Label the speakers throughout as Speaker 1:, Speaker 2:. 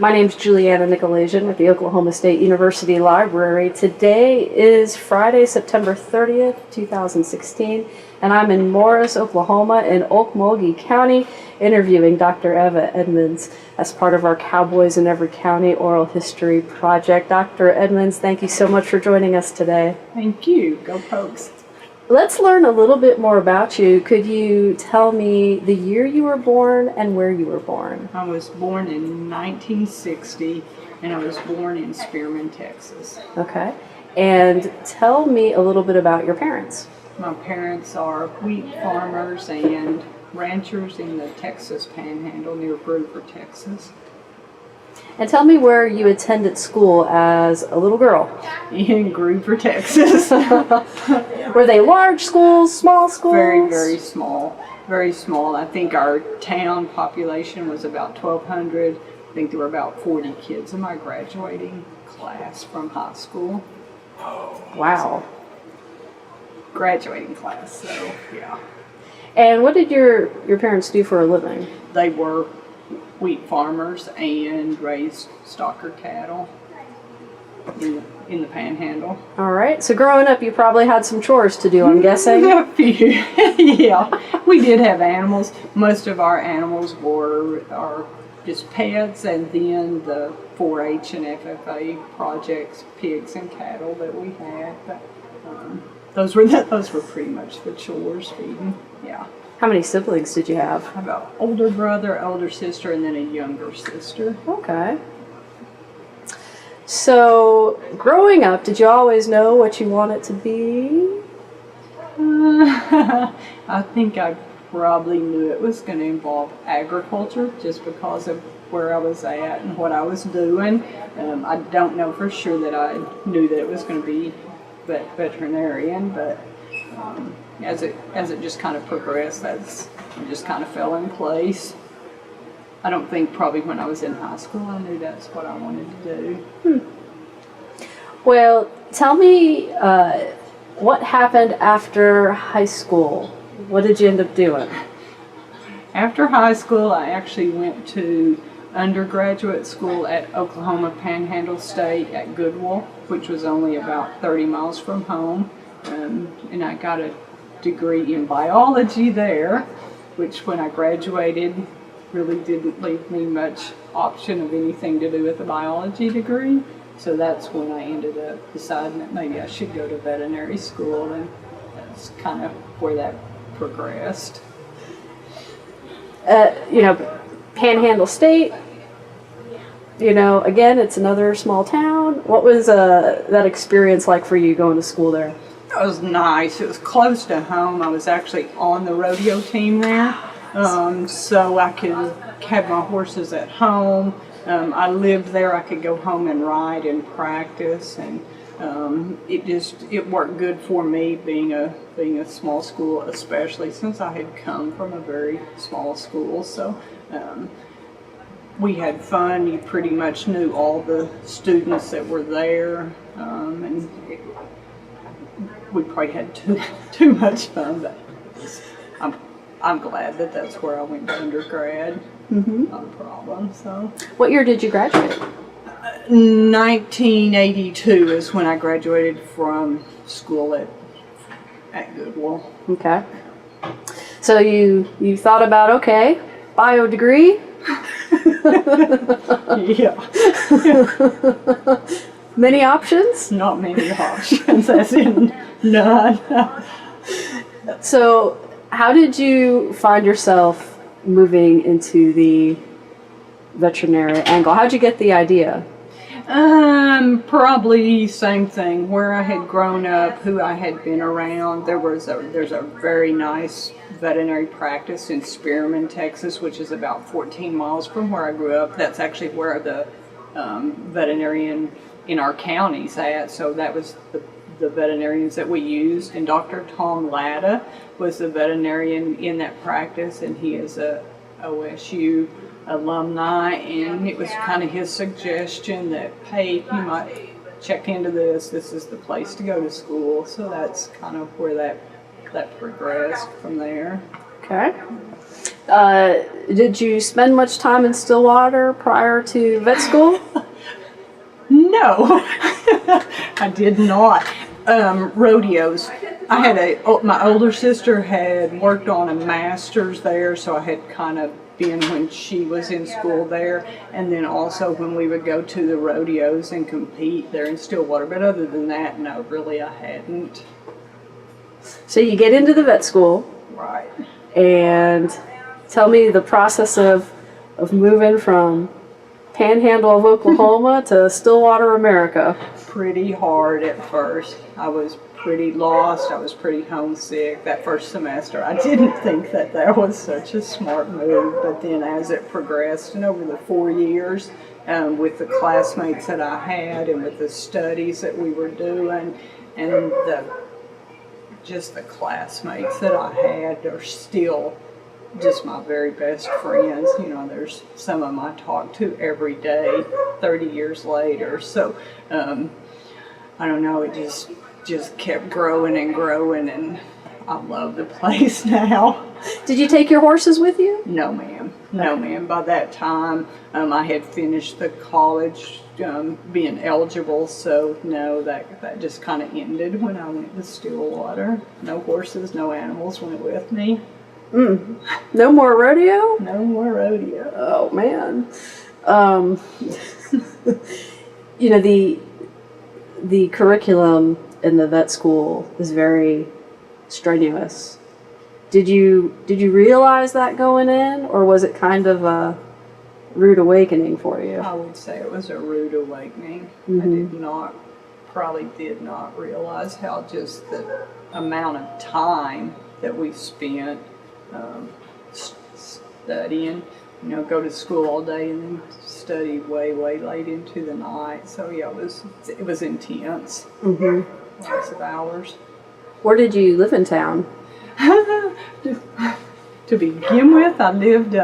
Speaker 1: My name's Juliana Nykolaiszyn with the Oklahoma State University Library. Today is Friday, September 30th, 2016, and I'm in Morris, Oklahoma in Okmulgee County interviewing Dr. Eva Edmonds as part of our Cowboys in Every County Oral History Project. Dr. Edmonds, thank you so much for joining us today.
Speaker 2: Thank you. Go Pokes.
Speaker 1: Let's learn a little bit more about you. Could you tell me the year you were born and where you were born?
Speaker 2: I was born in 1960, and I was born in Spearman, Texas.
Speaker 1: Okay. And tell me a little bit about your parents.
Speaker 2: My parents are wheat farmers and ranchers in the Texas Panhandle near Groover, Texas.
Speaker 1: And tell me where you attended school as a little girl.
Speaker 2: In Groover, Texas.
Speaker 1: Were they large schools, small schools?
Speaker 2: Very, very small. Very small. I think our town population was about 1,200. I think there were about 40 kids in my graduating class from high school.
Speaker 1: Wow.
Speaker 2: Graduating class, so yeah.
Speaker 1: And what did your parents do for a living?
Speaker 2: They were wheat farmers and raised stocker cattle in the Panhandle.
Speaker 1: All right. So growing up, you probably had some chores to do, I'm guessing.
Speaker 2: A few. Yeah. We did have animals. Most of our animals are just pets, and then the 4-H and FFA projects, pigs and cattle that we had. But those were pretty much the chores, feeding. Yeah.
Speaker 1: How many siblings did you have?
Speaker 2: I have an older brother, older sister, and then a younger sister.
Speaker 1: Okay. So, growing up, did you always know what you wanted to be?
Speaker 2: I think I probably knew it was going to involve agriculture just because of where I was at and what I was doing. I don't know for sure that I knew that it was going to be veterinarian, but as it just kind of progressed, it just kind of fell in place. I don't think probably when I was in high school I knew that's what I wanted to do.
Speaker 1: Well, tell me what happened after high school. What did you end up doing?
Speaker 2: After high school, I actually went to undergraduate school at Oklahoma Panhandle State at Goodwill, which was only about 30 miles from home, and I got a degree in biology there, which when I graduated really didn't leave me much option of anything to do with a biology degree. So that's when I ended up deciding that maybe I should go to veterinary school, and that's kind of where that progressed.
Speaker 1: Panhandle State, again, it's another small town. What was that experience like for you going to school there?
Speaker 2: It was nice. It was close to home. I was actually on the rodeo team there, so I could have my horses at home. I lived there. I could go home and ride and practice, and it worked good for me being a small school, especially since I had come from a very small school. So we had fun. You pretty much knew all the students that were there, and we probably had too much fun, but I'm glad that that's where I went to undergrad. Not a problem. So,
Speaker 1: what year did you graduate?
Speaker 2: 1982 is when I graduated from school at Goodwill.
Speaker 1: Okay. So you thought about, okay, bio degree?
Speaker 2: Yeah.
Speaker 1: Many options?
Speaker 2: Not many options, as in none.
Speaker 1: So, how did you find yourself moving into the veterinary angle? How'd you get the idea?
Speaker 2: Probably same thing. Where I had grown up, who I had been around. There's a very nice veterinary practice in Spearman, Texas, which is about 14 miles from where I grew up. That's actually where the veterinarian in our county's at. So that was the veterinarians that we used. And Dr. Tom Latta was the veterinarian in that practice, and he is a OSU Alumni, and it was kind of his suggestion that, hey, you might check into this. This is the place to go to school. So that's kind of where that progressed from there.
Speaker 1: Okay. Did you spend much time in Stillwater prior to vet school?
Speaker 2: No, I did not. Rodeos. I had my older sister had worked on a master's there, so I had kind of been when she was in school there, and then also when we would go to the rodeos and compete there in Stillwater. But other than that, no, really I hadn't.
Speaker 1: So you get into the vet school.
Speaker 2: Right.
Speaker 1: And tell me the process of moving from Panhandle of Oklahoma to Stillwater, America.
Speaker 2: Pretty hard at first. I was pretty lost. I was pretty homesick that first semester. I didn't think that was such a smart move, but then as it progressed and over the 4 years, with the classmates that I had and with the studies that we were doing and just the classmates that I had are still just my very best friends. You know, there's some of them I talk to every day, 30 years later. So, I don't know, it just kept growing and growing, and I love the place now.
Speaker 1: Did you take your horses with you?
Speaker 2: No, ma'am. No, ma'am. By that time, I had finished the college, being eligible, so no, that just kind of ended when I went to Stillwater. No horses, no animals went with me.
Speaker 1: No more rodeo?
Speaker 2: No more rodeo.
Speaker 1: Oh, man. You know, the curriculum in the vet school is very strenuous. Did you realize that going in, or was it kind of a rude awakening for you?
Speaker 2: I would say it was a rude awakening.
Speaker 1: Mm-hmm.
Speaker 2: I probably did not realize how just the amount of time that we spent studying. You know, go to school all day and then study way late into the night. So yeah, it was intense.
Speaker 1: Mm-hmm.
Speaker 2: Lots of hours.
Speaker 1: Where did you live in town?
Speaker 2: To begin with, I lived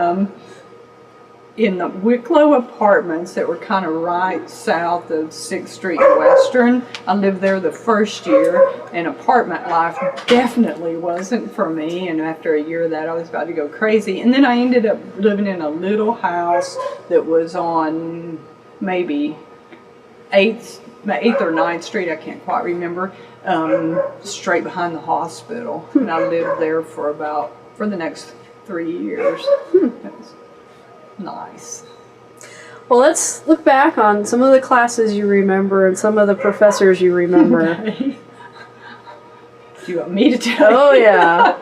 Speaker 2: in the Wicklow apartments that were kind of right south of 6th Street and Western. I lived there the first year, and apartment life definitely wasn't for me, and after a year of that I was about to go crazy. And then I ended up living in a little house that was on maybe 8th or 9th Street, I can't quite remember, straight behind the hospital. And I lived there for the next 3 years. It was nice.
Speaker 1: Well, let's look back on some of the classes you remember and some of the professors you remember.
Speaker 2: Okay. Do you want me to tell you?
Speaker 1: Oh, yeah.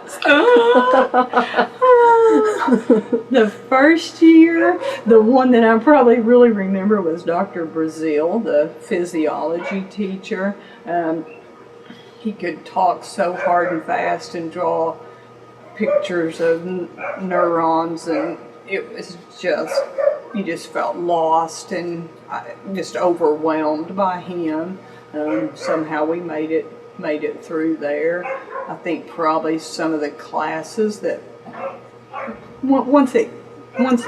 Speaker 2: The first year, the one that I probably really remember was Dr. Brazil, the physiology teacher. He could talk so hard and fast and draw pictures of neurons, and it was just, you just felt lost and just overwhelmed by him. Somehow we made it through there. I think probably some of the classes that once they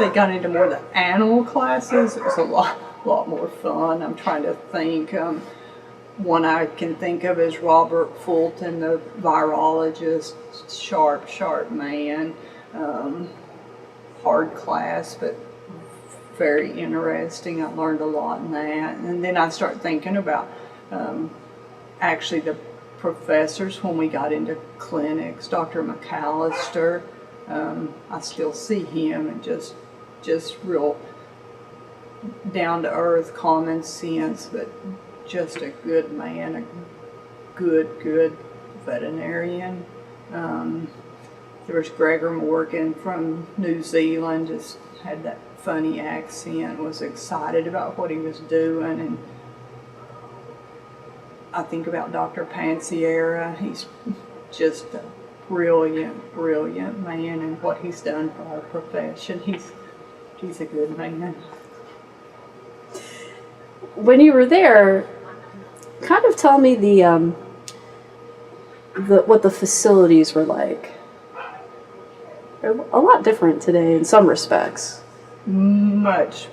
Speaker 2: got into more of the animal classes, it was a lot more fun. I'm trying to think. One I can think of is Robert Fulton, the virologist. Sharp man. Hard class, but very interesting. I learned a lot in that. And then I start thinking about actually the professors when we got into clinics. Dr. McAllister, I still see him, and just real down to earth, common sense, but just a good man, a good veterinarian. There was Gregor Morgan from New Zealand, just had that funny accent, was excited about what he was doing. And I think about Dr. Pansiera. He's just a brilliant man, and what he's done for our profession. He's a good man.
Speaker 1: When you were there, kind of tell me what the facilities were like. They're a lot different today in some respects.
Speaker 2: Much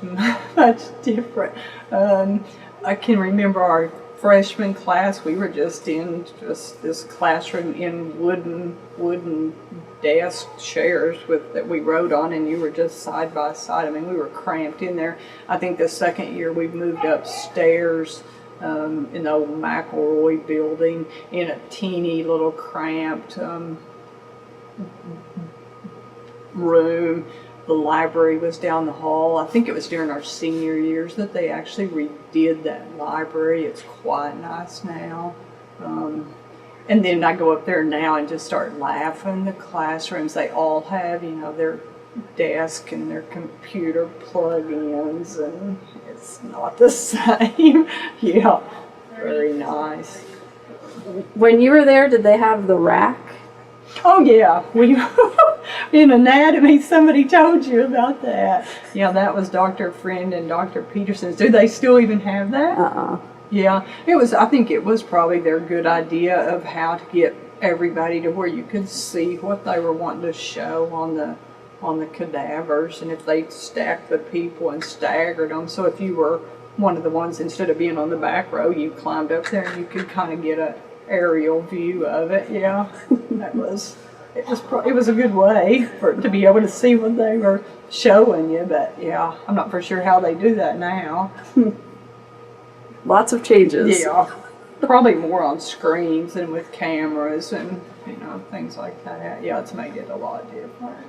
Speaker 2: different. I can remember our freshman class. We were just in this classroom in wooden desk chairs that we rode on, and you were just side by side. I mean, we were cramped in there. I think the second year we moved upstairs in the old McElroy building in a teeny little cramped room. The library was down the hall. I think it was during our senior years that they actually redid that library. It's quite nice now. And then I go up there now and just start laughing. The classrooms, they all have, their desk and their computer plug-ins, and it's not the same. Yeah, very nice.
Speaker 1: When you were there, did they have the rack?
Speaker 2: Oh yeah, we in anatomy. Somebody told you about that. Yeah, that was Dr. Friend and Dr. Peterson's. Do they still even have that? Yeah, it was. I think it was probably their good idea of how to get everybody to where you could see what they were wanting to show on the cadavers, and if they stacked the people and staggered them. So if you were one of the ones, instead of being on the back row, you climbed up there and you could kind of get a aerial view of it. Yeah, it was a good way to be able to see what they were showing you. But yeah, I'm not for sure how they do that now.
Speaker 1: Lots of changes.
Speaker 2: Yeah, probably more on screens and with cameras and things like that. Yeah, it's made it a lot different.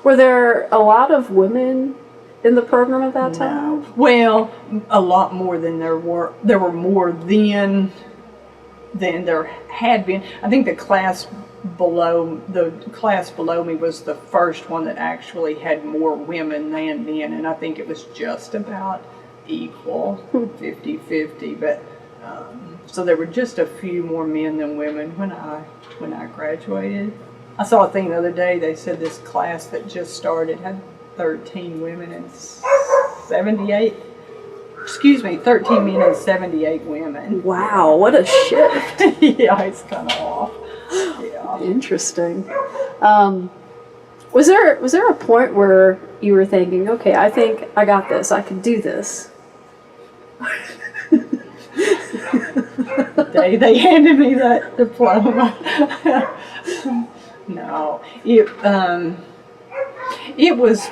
Speaker 1: Were there a lot of women in the program at that time?
Speaker 2: No. Well, a lot more than there were. There were more then than there had been. I think the class below me was the first one that actually had more women than men, and I think it was just about equal, 50-50. But so there were just a few more men than women when I graduated. I saw a thing the other day. They said this class that just started had 13 women and 78. Excuse me, 13 men and 78 women.
Speaker 1: Wow, what a shift.
Speaker 2: Yeah, it's kind of off. Yeah.
Speaker 1: Interesting. Was there a point where you were thinking, okay, I think I got this, I can do this?
Speaker 2: They handed me that diploma. No, it was,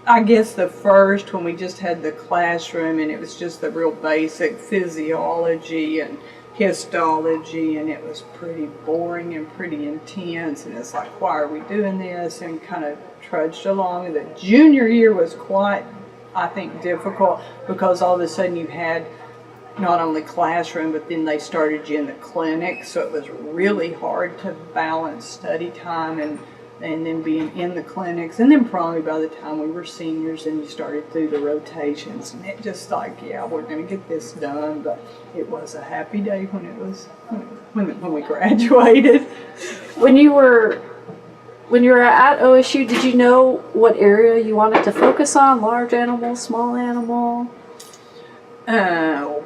Speaker 2: I guess, the first when we just had the classroom and it was just the real basic physiology and histology, and it was pretty boring and pretty intense, and it's like, why are we doing this? And kind of trudged along. And the junior year was quite, I think, difficult, because all of a sudden you had not only classroom, but then they started you in the clinic, so it was really hard to balance study time and then being in the clinics. And then probably by the time we were seniors and you started through the rotations, and it just like, yeah, we're going to get this done. But it was a happy day when we graduated.
Speaker 1: When you were at OSU, did you know what area you wanted to focus on? Large animal, small animal?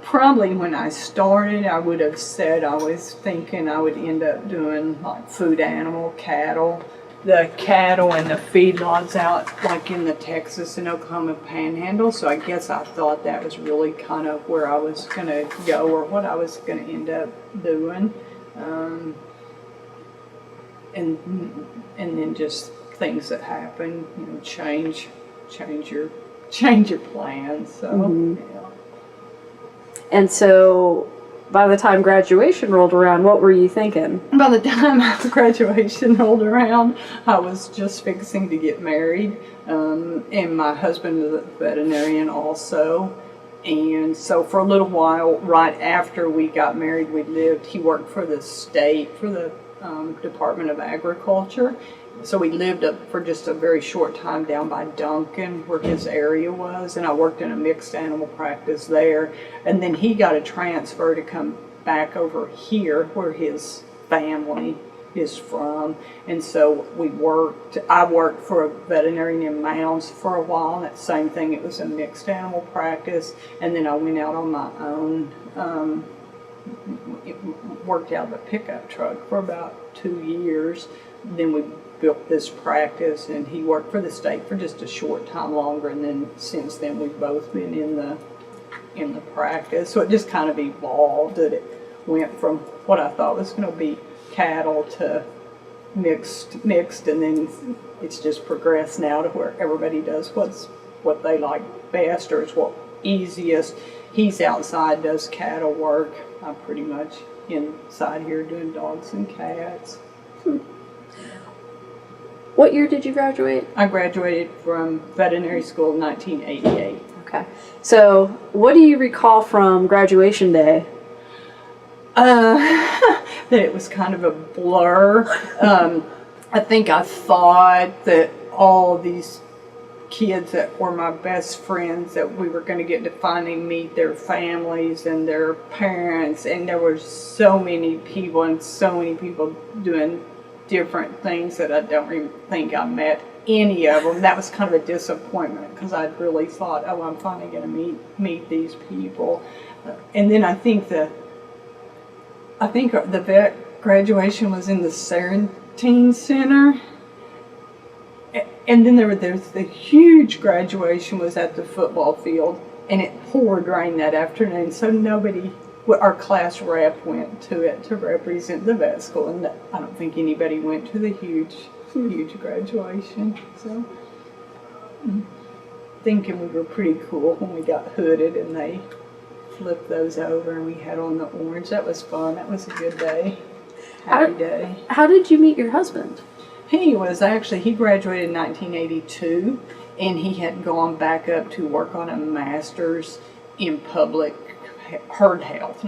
Speaker 2: Probably when I started, I would have said I was thinking I would end up doing like food animal, cattle. The cattle and the feedlots out like in the Texas and Oklahoma Panhandle. So I guess I thought that was really kind of where I was going to go, or what I was going to end up doing. And then just things that happen, change your plans. So yeah.
Speaker 1: And so by the time graduation rolled around, what were you thinking?
Speaker 2: By the time graduation rolled around, I was just fixing to get married. And my husband was a veterinarian also. And so for a little while, right after we got married, he worked for the state, for the Department of Agriculture. So we lived up for just a very short time down by Duncan, where his area was, and I worked in a mixed animal practice there. And then he got a transfer to come back over here, where his family is from. And so I worked for a veterinarian in Mounds for a while, and that same thing, it was a mixed animal practice. And then I went out on my own, worked out of a pickup truck for about 2 years. Then we built this practice, and he worked for the state for just a short time longer, and then since then we've both been in the practice. So it just kind of evolved, that it went from what I thought was going to be cattle to mixed, and then it's just progressed now to where everybody does what they like best or is what easiest. He's outside, does cattle work. I'm pretty much inside here doing dogs and cats.
Speaker 1: What year did you graduate?
Speaker 2: I graduated from Veterinary School in 1988.
Speaker 1: Okay. So, what do you recall from graduation day?
Speaker 2: That it was kind of a blur. I think I thought that all these kids that were my best friends, that we were going to get to finally meet their families and their parents, and there were so many people doing different things that I don't even think I met any of them. That was kind of a disappointment because I'd really thought, oh, I'm finally going to meet these people. And then I think the vet graduation was in the Serentine Center. And then there's the huge graduation was at the football field, and it poured rain that afternoon, so our class rep went to it to represent the vet school, and I don't think anybody went to the huge graduation. So thinking we were pretty cool when we got hooded and they flipped those over and we had on the orange. That was fun. That was a good day. Happy day.
Speaker 1: How did you meet your husband?
Speaker 2: He graduated in 1982, and he had gone back up to work on a master's in herd health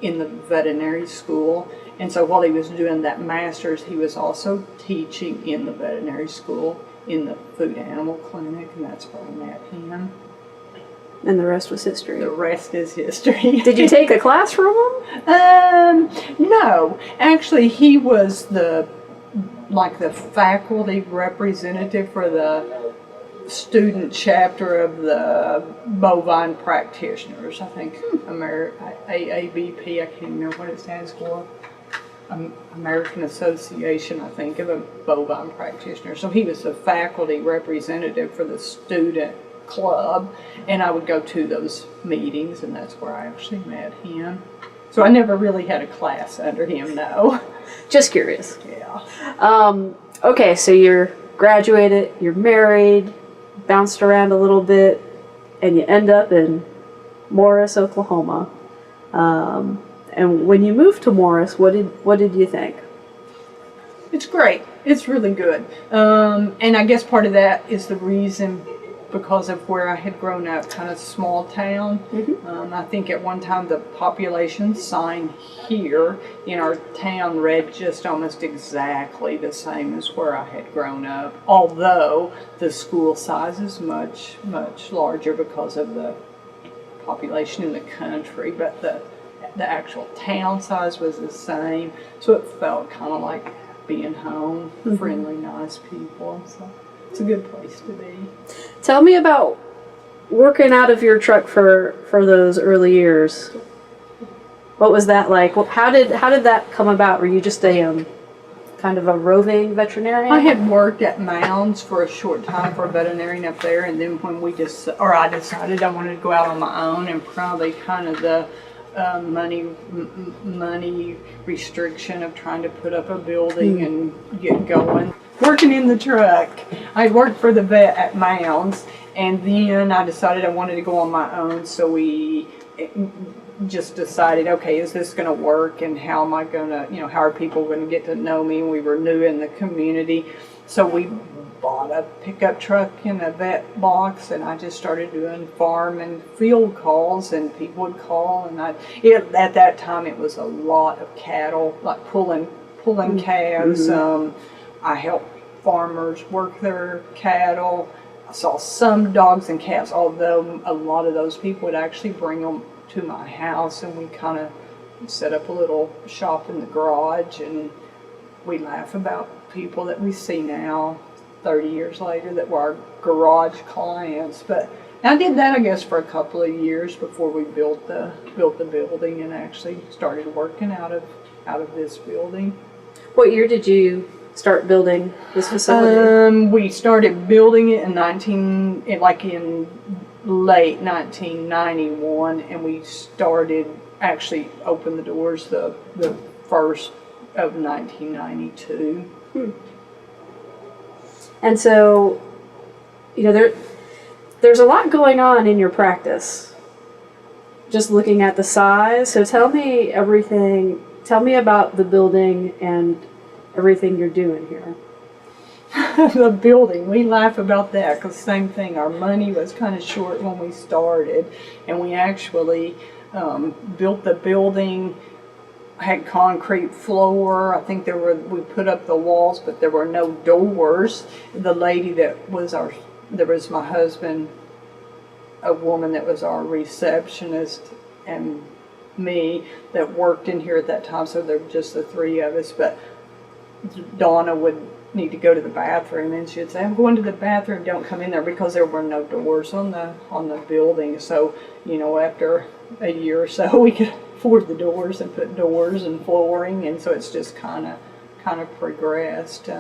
Speaker 2: in the veterinary school. And so while he was doing that master's, he was also teaching in the veterinary school in the food animal clinic, and that's where I met him.
Speaker 1: And the rest was history.
Speaker 2: The rest is history.
Speaker 1: Did you take a class from him?
Speaker 2: No. Actually, he was the faculty representative for the student chapter of the bovine practitioners. I think AABP, I can't remember what it stands for. American Association, I think, of a bovine practitioner. So he was the faculty representative for the student club, and I would go to those meetings, and that's where I actually met him. So I never really had a class under him, no.
Speaker 1: Just curious.
Speaker 2: Yeah.
Speaker 1: Okay, so you're graduated, you're married, bounced around a little bit, and you end up in Morris, Oklahoma. And when you moved to Morris, what did you think?
Speaker 2: It's great. It's really good. And I guess part of that is the reason because of where I had grown up, kind of small town. Mm-hmm. I think at one time the population sign here in our town read just almost exactly the same as where I had grown up, although the school size is much, much larger because of the population in the country, but the actual town size was the same, so it felt kind of like being home, mm-hmm. friendly, nice people. So it's a good place to be.
Speaker 1: Tell me about working out of your truck for those early years. What was that like? How did that come about? Were you just a kind of a roving veterinarian?
Speaker 2: I had worked at Mounds for a short time for a veterinarian up there, and then when I decided I wanted to go out on my own, and probably kind of the money restriction of trying to put up a building and get going. Working in the truck. I worked for the vet at Mounds, and then I decided I wanted to go on my own, so we just decided, okay, is this going to work, and how am I going to, how are people going to get to know me? And we were new in the community, so we bought a pickup truck and a vet box, and I just started doing farm and field calls, and people would call, and at that time it was a lot of cattle, like pulling calves. Mm-hmm. I helped farmers work their cattle. I saw some dogs and cats, although a lot of those people would actually bring them to my house, and we kind of set up a little shop in the garage, and we laugh about people that we see now 30 years later that were our garage clients. But I did that, I guess, for a couple of years before we built the building and actually started working out of this building.
Speaker 1: What year did you start building this facility?
Speaker 2: We started building it in late 1991, and we started opened the doors the first of 1992.
Speaker 1: And so, there's a lot going on in your practice. Just looking at the size. So tell me about the building and everything you're doing here.
Speaker 2: The building, we laugh about that because same thing, our money was kind of short when we started, and we actually built the building, had concrete floor. I think we put up the walls, but there were no doors. The lady there was my husband, a woman that was our receptionist, and me that worked in here at that time, so there were just the three of us. But Donna would need to go to the bathroom, and she'd say, "I'm going to the bathroom, don't come in there," because there were no doors on the building. So, after a year or so, we could afford the doors and put doors and flooring, and so it's just kind of progressed.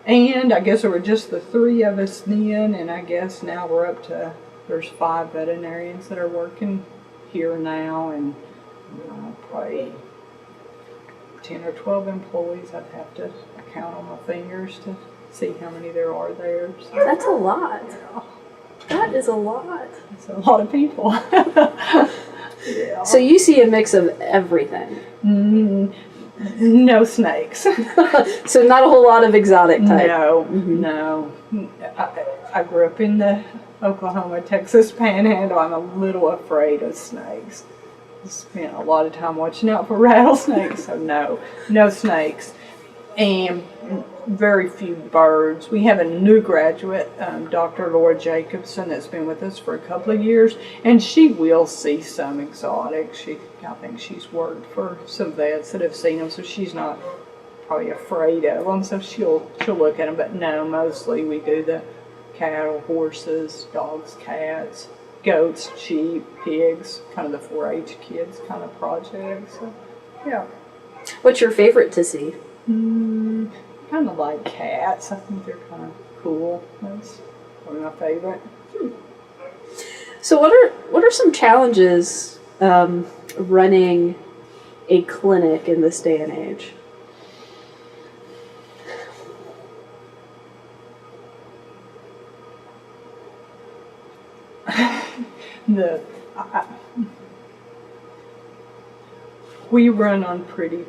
Speaker 2: And I guess there were just the three of us then, and I guess now we're up to, there's 5 veterinarians that are working here now, and probably 10 or 12 employees. I'd have to count on my fingers to see how many there are there. So,
Speaker 1: that's a lot. That is a lot.
Speaker 2: It's a lot of people. Yeah.
Speaker 1: So you see a mix of everything.
Speaker 2: No snakes.
Speaker 1: So not a whole lot of exotic type.
Speaker 2: No. I grew up in the Oklahoma-Texas Panhandle. I'm a little afraid of snakes. I spent a lot of time watching out for rattlesnakes, so no snakes. And very few birds. We have a new graduate, Dr. Laura Jacobson, that's been with us for a couple of years, and she will see some exotic. I think she's worked for some vets that have seen them, so she's not probably afraid of them, so she'll look at them. But no, mostly we do the cattle, horses, dogs, cats, goats, sheep, pigs, kind of the 4-H kids kind of projects. So, yeah.
Speaker 1: What's your favorite to see?
Speaker 2: Kind of like cats. I think they're kind of cool. That's one of my favorite.
Speaker 1: So what are some challenges running a clinic in this day and age?
Speaker 2: We run on pretty.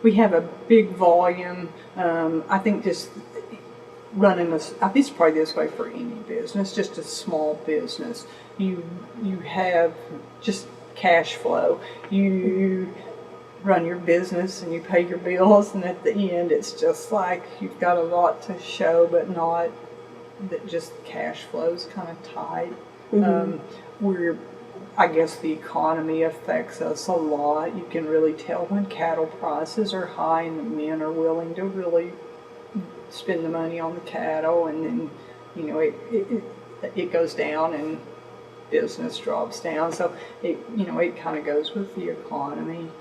Speaker 2: We have a big volume. I think just running this, I think it's probably this way for any business, just a small business. You have just cash flow. You run your business and you pay your bills, and at the end it's just like you've got a lot to show, but not that just cash flow is kind of tight. I guess the economy affects us a lot. You can really tell when cattle prices are high and the men are willing to really spend the money on the cattle, and then it goes down and business drops down. So it kind of goes with the economy.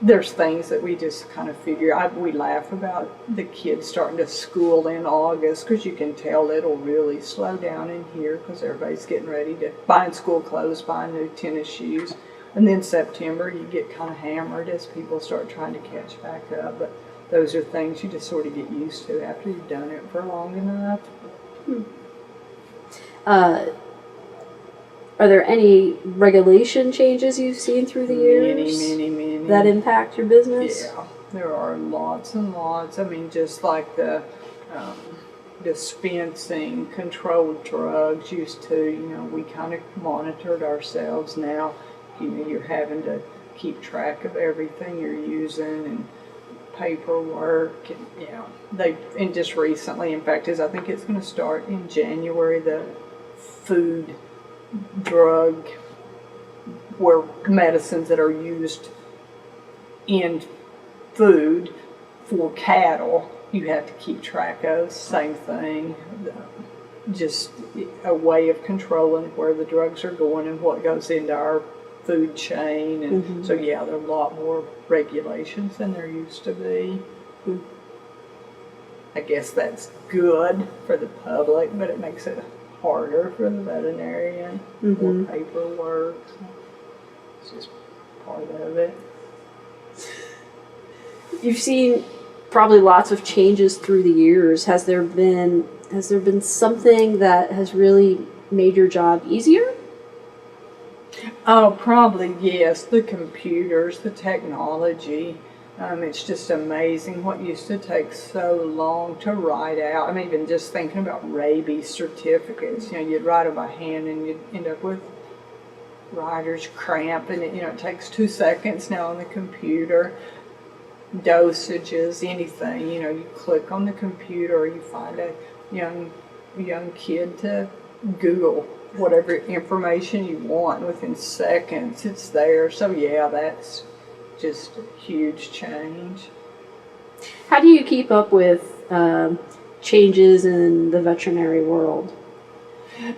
Speaker 2: There's things that we just kind of figure. We laugh about the kids starting to school in August, because you can tell it'll really slow down in here because everybody's getting ready to buying school clothes, buying new tennis shoes. And then September you get kind of hammered as people start trying to catch back up. But those are things you just sort of get used to after you've done it for long enough.
Speaker 1: Are there any regulation changes you've seen through the years?
Speaker 2: Many.
Speaker 1: That impact your business?
Speaker 2: Yeah, there are lots and lots. I mean, just like the dispensing controlled drugs used to, we kind of monitored ourselves. Now, you're having to keep track of everything you're using and paperwork. And, and just recently, in fact, I think it's going to start in January, the food drug where medicines that are used in food for cattle you have to keep track of. Same thing, just a way of controlling where the drugs are going and what goes into our food chain. And so there are a lot more regulations than there used to be. I guess that's good for the public, but it makes it harder for the veterinarian. More paperwork. it's just part of it.
Speaker 1: You've seen probably lots of changes through the years. Has there been something that has really made your job easier?
Speaker 2: Oh, probably yes. The computers, the technology. It's just amazing what used to take so long to write out. I'm even just thinking about rabies certificates. You'd write them by hand and you'd end up with writer's cramp, and it takes 2 seconds now on the computer. Dosages, anything, you click on the computer or you find a young kid to Google whatever information you want, and within seconds it's there. So yeah, that's just a huge change.
Speaker 1: How do you keep up with changes in the veterinary world?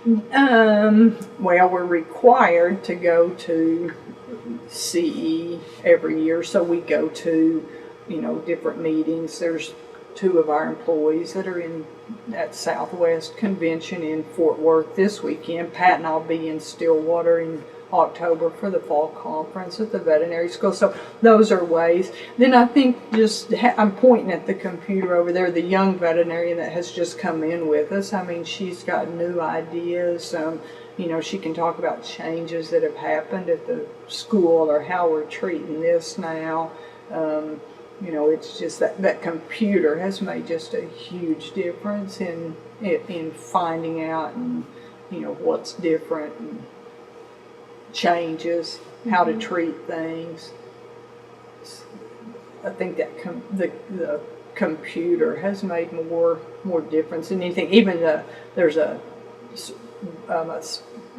Speaker 2: Well, we're required to go to CE every year, so we go to different meetings. There's 2 of our employees that are in that Southwest convention in Fort Worth this weekend. Pat and I'll be in Stillwater in October for the fall conference at the veterinary school. So those are ways. Then I think I'm pointing at the computer over there, the young veterinarian that has just come in with us. I mean, she's got new ideas. She can talk about changes that have happened at the school or how we're treating this now. It's just that computer has made just a huge difference in finding out and what's different and changes, how to treat things. I think that the computer has made more difference than anything. Even there's a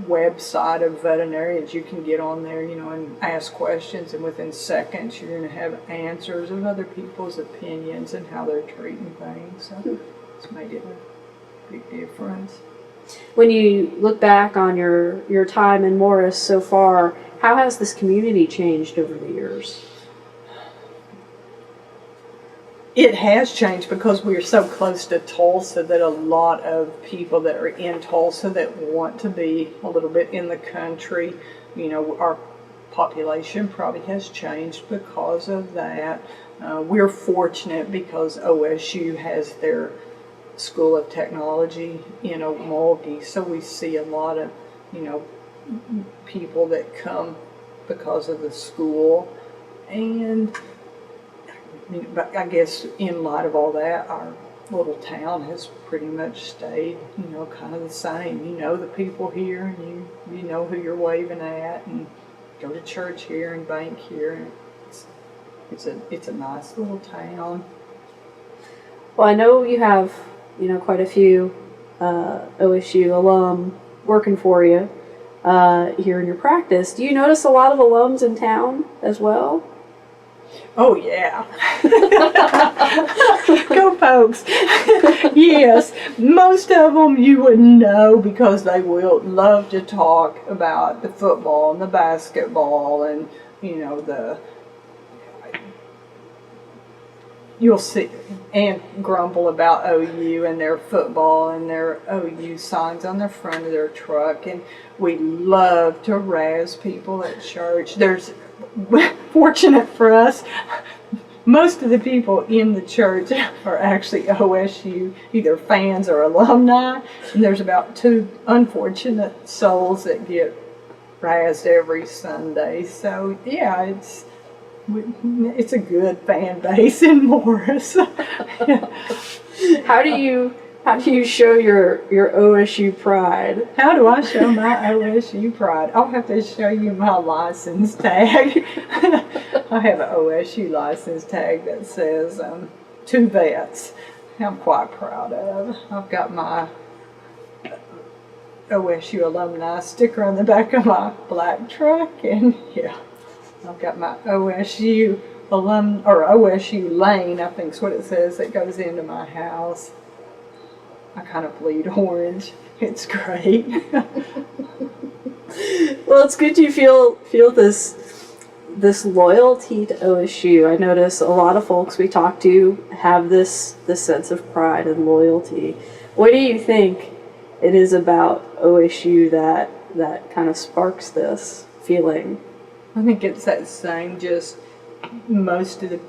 Speaker 2: website of veterinarians you can get on there, and ask questions, and within seconds you're going to have answers of other people's opinions and how they're treating things. So it's made it a big difference.
Speaker 1: When you look back on your time in Morris so far, how has this community changed over the years?
Speaker 2: It has changed because we're so close to Tulsa that a lot of people that are in Tulsa that want to be a little bit in the country, our population probably has changed because of that. We're fortunate because OSU has their School of Technology in Okmulgee, so we see a lot of, people that come because of the school. And but I guess in light of all that, our little town has pretty much stayed, kind of the same. You know the people here, and you know who you're waving at, and go to church here and bank here. And it's a nice little town.
Speaker 1: Well, I know you have, quite a few OSU alum working for you here in your practice. Do you notice a lot of alums in town as well?
Speaker 2: Oh, yeah. Go Pokes. Yes, most of them you would know because they will love to talk about the football and the basketball and, you'll see and grumble about OU and their football and their OU signs on the front of their truck. And we love to razz people at church. Fortunate for us, most of the people in the church are actually OSU, either fans or alumni, and there's about 2 unfortunate souls that get razzed every Sunday. So yeah, it's a good fan base in Morris.
Speaker 1: How do you show your OSU pride?
Speaker 2: How do I show my OSU pride? I'll have to show you my license tag. I have an OSU license tag that says 2 vets. I'm quite proud of. I've got my OSU Alumni sticker on the back of my black truck, and yeah, I've got my OSU OSU lane, I think is what it says, that goes into my house. I kind of bleed orange. It's great.
Speaker 1: Well, it's good you feel this loyalty to OSU. I notice a lot of folks we talk to have this sense of pride and loyalty. What do you think it is about OSU that kind of sparks this feeling?
Speaker 2: I think it's that same, just most of the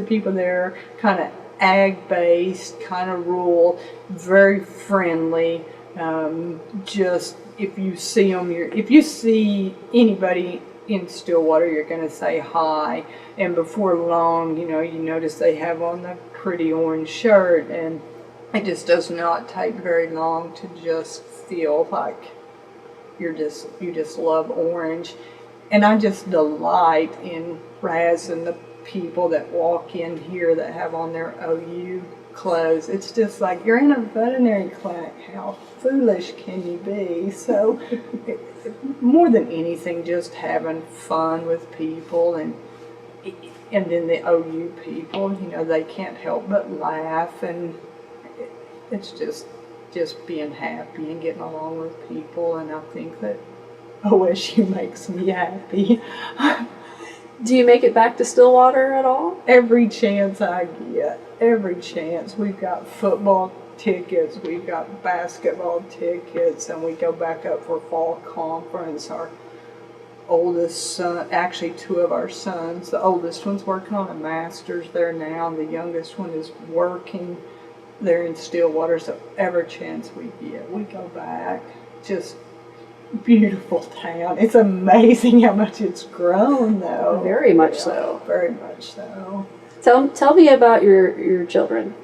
Speaker 2: people there kind of ag-based, kind of rural, very friendly. Just if you see them, if you see anybody in Stillwater, you're going to say hi. And before long, you notice they have on the pretty orange shirt, and it just does not take very long to just feel like you just love orange. And I just delight in Raz and the people that walk in here that have on their OU clothes. It's just like, you're in a veterinary clinic. How foolish can you be? So more than anything, just having fun with people, and then the OU people, they can't help but laugh, and it's just being happy and getting along with people, and I think that OSU makes me happy.
Speaker 1: Do you make it back to Stillwater at all?
Speaker 2: Every chance I get, every chance. We've got football tickets, we've got basketball tickets, and we go back up for fall conference. Our oldest son, actually two of our sons, the oldest one's working on a master's there now, and the youngest one is working there in Stillwater. So every chance we get, we go back. Just beautiful town. It's amazing how much it's grown, though.
Speaker 1: Very much so.
Speaker 2: Very much so.
Speaker 1: Tell me about your children.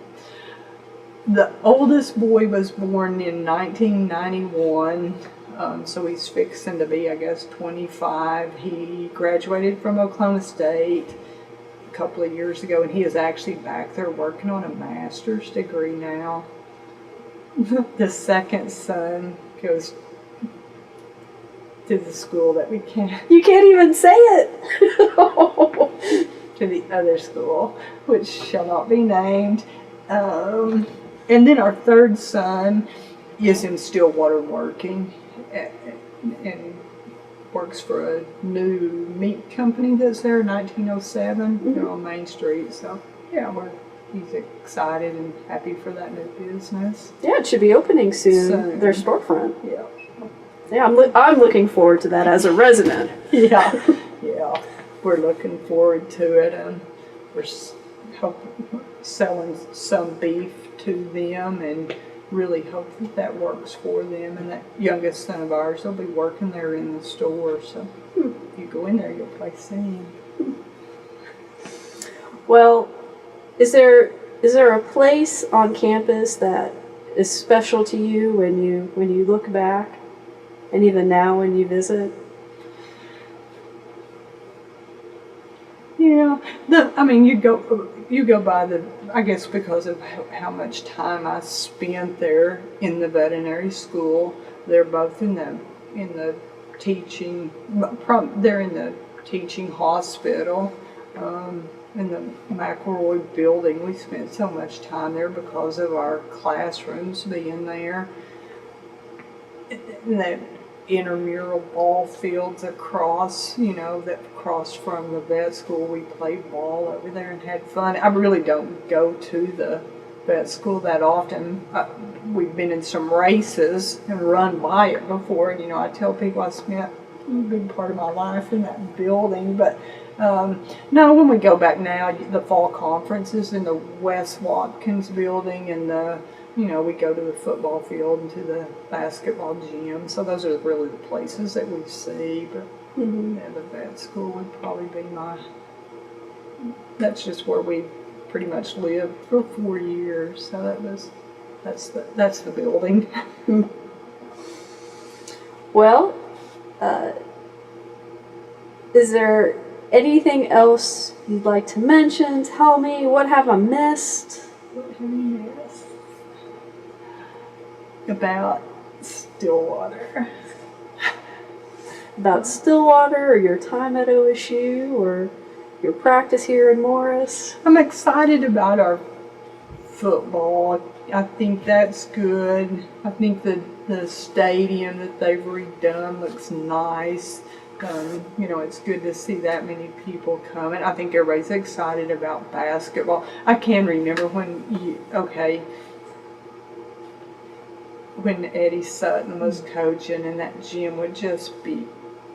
Speaker 2: The oldest boy was born in 1991, so he's fixing to be, I guess, 25. He graduated from Oklahoma State a couple of years ago, and he is actually back there working on a master's degree now. The second son goes to the school that we can't.
Speaker 1: You can't even say it.
Speaker 2: To the other school, which shall not be named. And then our third son is in Stillwater working, and works for a new meat company that's there, 1907. They're on Main Street. So yeah, he's excited and happy for that new business.
Speaker 1: Yeah, it should be opening soon. Their storefront.
Speaker 2: Yeah.
Speaker 1: Yeah, I'm looking forward to that as a resident.
Speaker 2: Yeah, we're looking forward to it, and we're selling some beef to them, and really hope that works for them. And that youngest son of ours will be working there in the store, so if you go in there, you'll probably see him.
Speaker 1: Well, is there a place on campus that is special to you when you look back? And even now when you visit? Yeah, you go by I guess because of how much time I spent there in the veterinary school. They're both in the teaching, they're in the teaching hospital, in the McElroy building. We spent so much time there because of our classrooms being there. And the intramural ball fields across, that crossed from the vet school. We played ball over there and had fun. I really don't go to the vet school that often. We've been in some races and run by it before. And, I tell people I spent a big part of my life in that building. But no, when we go back now, the fall conferences in the West Watkins building, and we go to the football field and to the basketball gym. So those are really the places that we see. But the vet school would probably be that's just where we pretty much lived for 4 years. So that's the building. Well, is there anything else you'd like to mention? Tell me, what have I missed?
Speaker 2: What have you missed? About Stillwater.
Speaker 1: About Stillwater, or your time at OSU, or your practice here in Morris?
Speaker 2: I'm excited about our football. I think that's good. I think the stadium that they've redone looks nice. It's good to see that many people coming. I think everybody's excited about basketball. I can remember when Eddie Sutton was coaching, and that gym would just be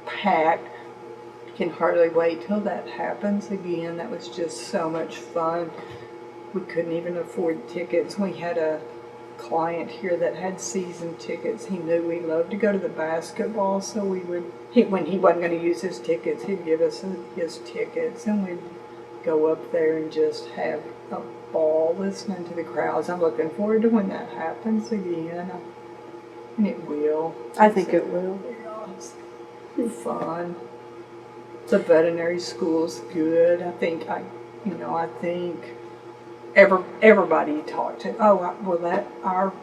Speaker 2: packed. can hardly wait till that happens again. That was just so much fun. We couldn't even afford tickets. We had a client here that had season tickets. He knew we loved to go to the basketball, so we would, when he wasn't going to use his tickets, he'd give us his tickets, and we'd go up there and just have a ball listening to the crowds. I'm looking forward to when that happens again, and it will.
Speaker 1: I think it will.
Speaker 2: It's fun. The veterinary school's good. I think everybody you talk to, our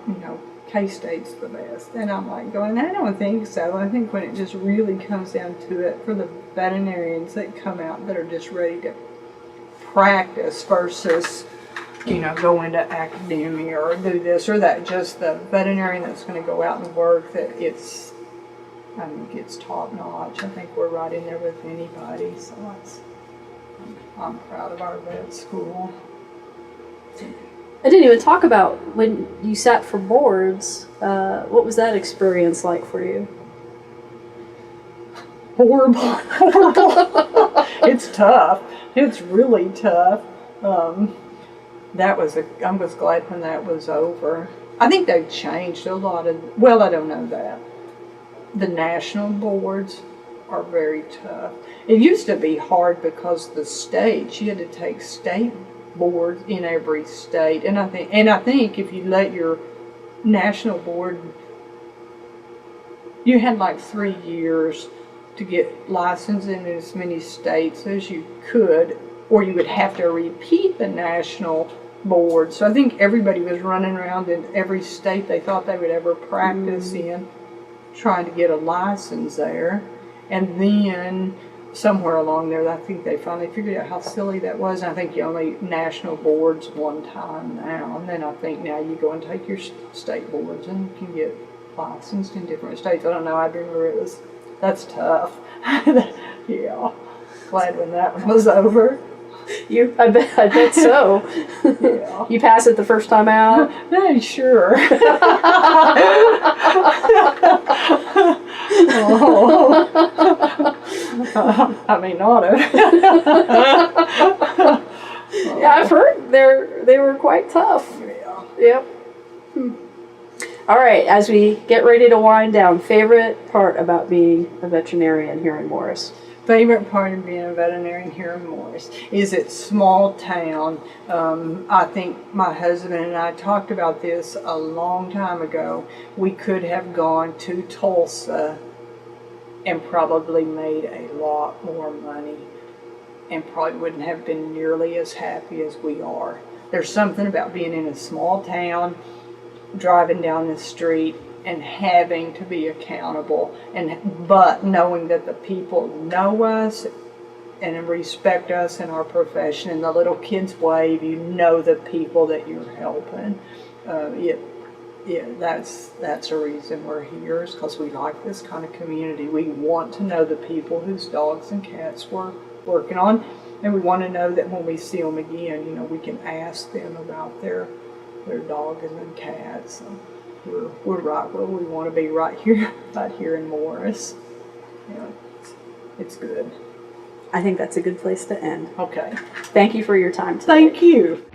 Speaker 2: K-State's the best. And I'm like going, I don't think so. I think when it just really comes down to it, for the veterinarians that come out that are just ready to practice versus, go into academia or do this or that, just the veterinarian that's going to go out and work, that it's top notch. I think we're right in there with anybody, so I'm proud of our vet school.
Speaker 1: I didn't even talk about when you sat for boards. What was that experience like for you?
Speaker 2: Horrible. It's tough. It's really tough. I was glad when that was over. I think they've changed a lot of, I don't know that. The national boards are very tough. It used to be hard because the states, you had to take state boards in every state, and I think if you let your national board, you had like 3 years to get licensed in as many states as you could, or you would have to repeat the national board. So I think everybody was running around in every state they thought they would ever practice in, trying to get a license there. And then somewhere along there, I think they finally figured out how silly that was. And I think you only national boards one time now. And then I think now you go and take your state boards and you can get licensed in different states. I don't know. I remember that's tough. Yeah. Glad when that one was over.
Speaker 1: I bet so.
Speaker 2: Yeah.
Speaker 1: You pass it the first time out?
Speaker 2: Yeah, sure. I may not have.
Speaker 1: Yeah, I've heard they were quite tough.
Speaker 2: Yeah.
Speaker 1: Yep. All right, as we get ready to wind down, favorite part about being a veterinarian here in Morris?
Speaker 2: Favorite part of being a veterinarian here in Morris is it's small town. I think my husband and I talked about this a long time ago. We could have gone to Tulsa and probably made a lot more money and probably wouldn't have been nearly as happy as we are. There's something about being in a small town, driving down the street, and having to be accountable, but knowing that the people know us and respect us in our profession, and the little kids wave, you know the people that you're helping. That's a reason we're here, is because we like this kind of community. We want to know the people whose dogs and cats we're working on, and we want to know that when we see them again, we can ask them about their dogs and cats. We're right where we want to be, right here in Morris. It's good.
Speaker 1: I think that's a good place to end.
Speaker 2: Okay.
Speaker 1: Thank you for your time today.
Speaker 2: Thank you.